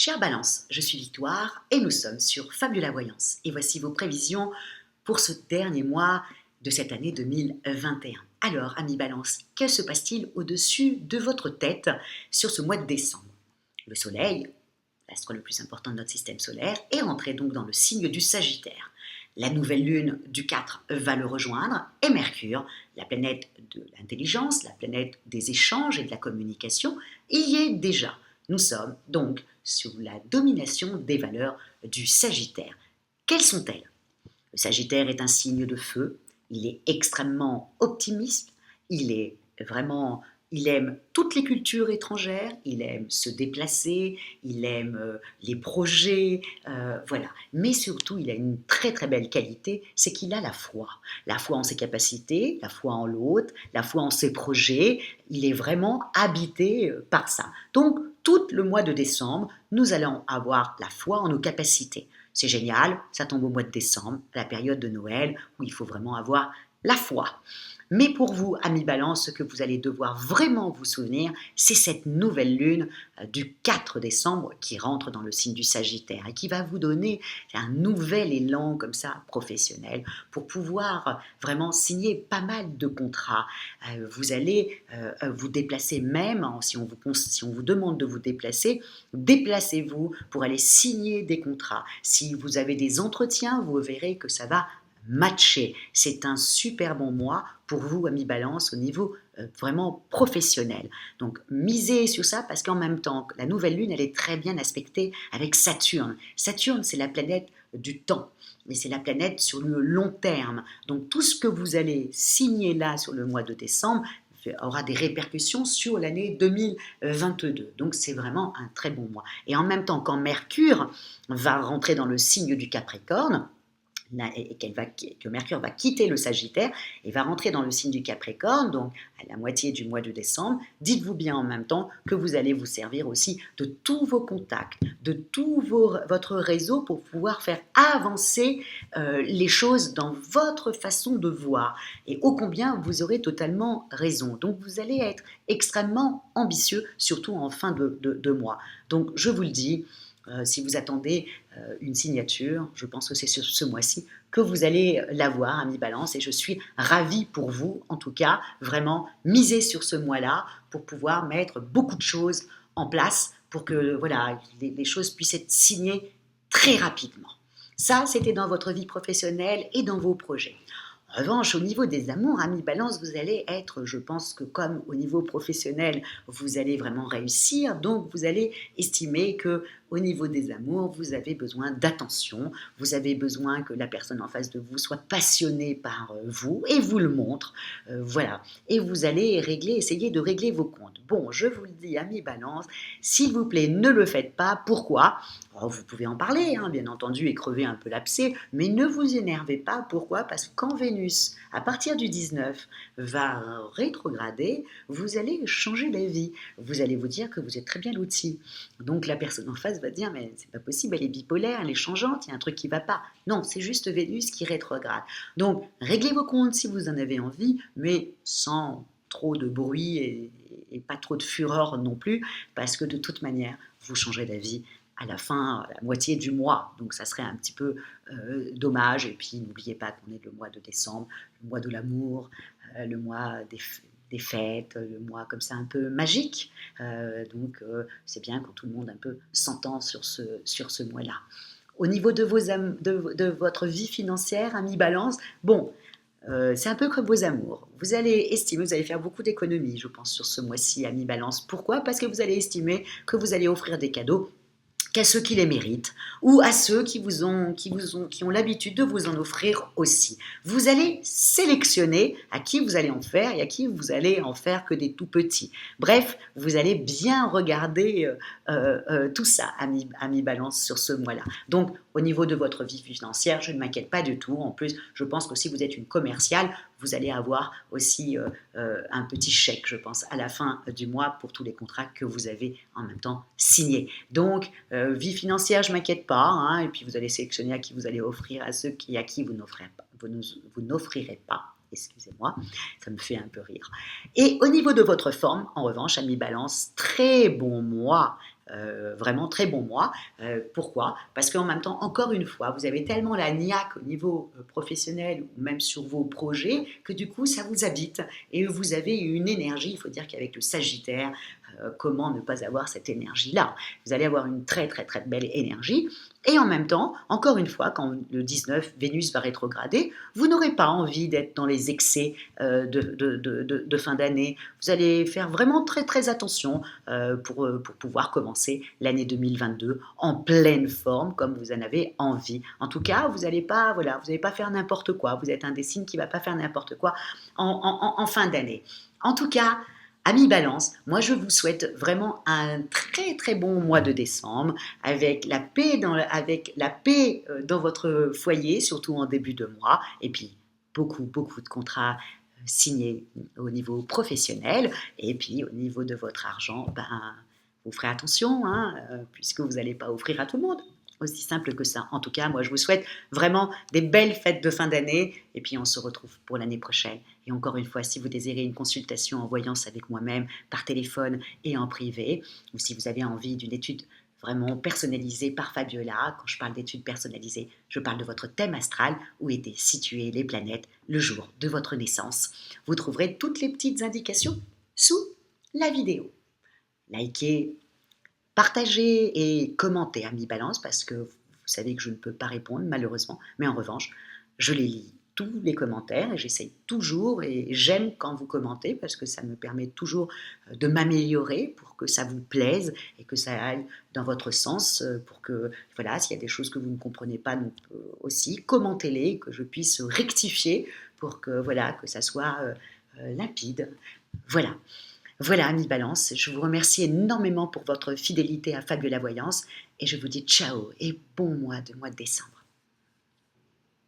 Chère Balance, je suis Victoire et nous sommes sur Fabula Voyance. Et voici vos prévisions pour ce dernier mois de cette année 2021. Alors, amis Balance, que se passe-t-il au-dessus de votre tête sur ce mois de décembre? Le Soleil, l'astre le plus important de notre système solaire, est rentré donc dans le signe du Sagittaire. La nouvelle lune du 4 va le rejoindre et Mercure, la planète de l'intelligence, la planète des échanges et de la communication, y est déjà. Nous sommes donc sous la domination des valeurs du Sagittaire. Quelles sont-elles? Le Sagittaire est un signe de feu, il est extrêmement optimiste, il aime toutes les cultures étrangères, il aime se déplacer, il aime les projets, voilà. Mais surtout, il a une très très belle qualité, c'est qu'il a la foi. La foi en ses capacités, la foi en l'autre, la foi en ses projets. Il est vraiment habité par ça. Donc, tout le mois de décembre, nous allons avoir la foi en nos capacités. C'est génial, ça tombe au mois de décembre, la période de Noël, où il faut vraiment avoir la foi. Mais pour vous, amis Balance, ce que vous allez devoir vraiment vous souvenir, c'est cette nouvelle lune du 4 décembre qui rentre dans le signe du Sagittaire et qui va vous donner un nouvel élan comme ça professionnel pour pouvoir vraiment signer pas mal de contrats. Vous allez vous déplacer même, si on vous demande de vous déplacer, déplacez-vous pour aller signer des contrats. Si vous avez des entretiens, vous verrez que ça va matcher. C'est un super bon mois pour vous, amis Balance, au niveau vraiment professionnel. Donc, misez sur ça parce qu'en même temps, la nouvelle lune, elle est très bien aspectée avec Saturne. Saturne, c'est la planète du temps, mais c'est la planète sur le long terme. Donc, tout ce que vous allez signer là sur le mois de décembre aura des répercussions sur l'année 2022. Donc, c'est vraiment un très bon mois. Et en même temps, quand Mercure va rentrer dans le signe du Capricorne, et que Mercure va quitter le Sagittaire et va rentrer dans le signe du Capricorne, donc à la moitié du mois de décembre, dites-vous bien en même temps que vous allez vous servir aussi de tous vos contacts, de tout votre réseau pour pouvoir faire avancer les choses dans votre façon de voir. Et ô combien vous aurez totalement raison. Donc vous allez être extrêmement ambitieux, surtout en fin de mois. Donc je vous le dis, si vous attendez une signature, je pense que c'est sur ce mois-ci que vous allez l'avoir, amis Balance, et je suis ravie pour vous, en tout cas, vraiment miser sur ce mois-là pour pouvoir mettre beaucoup de choses en place pour que voilà, les choses puissent être signées très rapidement. Ça, c'était dans votre vie professionnelle et dans vos projets. En revanche, au niveau des amours, amis Balance, vous allez être, je pense que comme au niveau professionnel, vous allez vraiment réussir, donc vous allez estimer que au niveau des amours, vous avez besoin d'attention, vous avez besoin que la personne en face de vous soit passionnée par vous et vous le montre, voilà. Et vous allez essayer de régler vos comptes. Bon, je vous le dis, amis Balance, s'il vous plaît, ne le faites pas. Pourquoi? Alors, vous pouvez en parler, hein, bien entendu, et crever un peu l'abcès, mais ne vous énervez pas. Pourquoi? Parce que quand Vénus, à partir du 19, va rétrograder, vous allez changer d'avis. Vous allez vous dire que vous êtes très bien l'outil. Donc la personne en face va dire, mais c'est pas possible, elle est bipolaire, elle est changeante, il y a un truc qui va pas. Non, c'est juste Vénus qui rétrograde. Donc réglez vos comptes si vous en avez envie, mais sans trop de bruit et pas trop de fureur non plus, parce que de toute manière, vous changerez d'avis à la fin, à la moitié du mois. Donc ça serait un petit peu dommage. Et puis n'oubliez pas qu'on est le mois de décembre, le mois de l'amour, le mois des fêtes, le mois comme ça un peu magique. Donc c'est bien quand tout le monde un peu s'entend sur ce mois-là. Au niveau de votre vie financière, amis Balance, bon, c'est un peu comme vos amours. Vous allez faire beaucoup d'économies, je pense, sur ce mois-ci, amis Balance. Pourquoi? Parce que vous allez estimer que vous allez offrir des cadeaux qu'à ceux qui les méritent ou à ceux qui ont l'habitude de vous en offrir aussi. Vous allez sélectionner à qui vous allez en faire et à qui vous allez en faire que des tout petits. Bref, vous allez bien regarder tout ça, amis Balance, sur ce mois-là. Donc, au niveau de votre vie financière, je ne m'inquiète pas du tout. En plus, je pense que si vous êtes une commerciale, vous allez avoir aussi un petit chèque, je pense, à la fin du mois pour tous les contrats que vous avez en même temps signés. Donc, vie financière, je ne m'inquiète pas. Hein, et puis, vous allez sélectionner à qui vous allez offrir, à ceux à qui vous n'offrirez pas. Excusez-moi, ça me fait un peu rire. Et au niveau de votre forme, en revanche, amis Balance, très bon mois vraiment très bon mois. Pourquoi? Parce qu'en même temps, encore une fois, vous avez tellement la niaque au niveau professionnel ou même sur vos projets que du coup, ça vous habite et vous avez une énergie. Il faut dire qu'avec le Sagittaire, comment ne pas avoir cette énergie-là? Vous allez avoir une très très très belle énergie. Et en même temps, encore une fois, quand le 19, Vénus va rétrograder, vous n'aurez pas envie d'être dans les excès de fin d'année. Vous allez faire vraiment très très attention pour pouvoir commencer l'année 2022 en pleine forme, comme vous en avez envie. En tout cas, vous n'allez pas, voilà, vous n'allez pas faire n'importe quoi. Vous êtes un des signes qui ne va pas faire n'importe quoi en fin d'année. En tout cas, Amis Balance, moi je vous souhaite vraiment un très très bon mois de décembre avec la paix dans votre foyer, surtout en début de mois, et puis beaucoup de contrats signés au niveau professionnel, et puis au niveau de votre argent, ben, vous ferez attention, hein, puisque vous n'allez pas offrir à tout le monde. Aussi simple que ça. En tout cas, moi, je vous souhaite vraiment des belles fêtes de fin d'année. Et puis, on se retrouve pour l'année prochaine. Et encore une fois, si vous désirez une consultation en voyance avec moi-même, par téléphone et en privé, ou si vous avez envie d'une étude vraiment personnalisée par Fabiola, quand je parle d'études personnalisées, je parle de votre thème astral, où étaient situées les planètes le jour de votre naissance. Vous trouverez toutes les petites indications sous la vidéo. Likez, partagez et commentez Amis Balance parce que vous savez que je ne peux pas répondre malheureusement, mais en revanche, je les lis tous les commentaires et j'essaye toujours et j'aime quand vous commentez parce que ça me permet toujours de m'améliorer pour que ça vous plaise et que ça aille dans votre sens pour que, voilà, s'il y a des choses que vous ne comprenez pas donc, aussi, commentez-les, que je puisse rectifier pour que, voilà, que ça soit limpide. Voilà. Voilà, Amis Balance, je vous remercie énormément pour votre fidélité à Fabiola Voyance et je vous dis ciao et bon mois de décembre.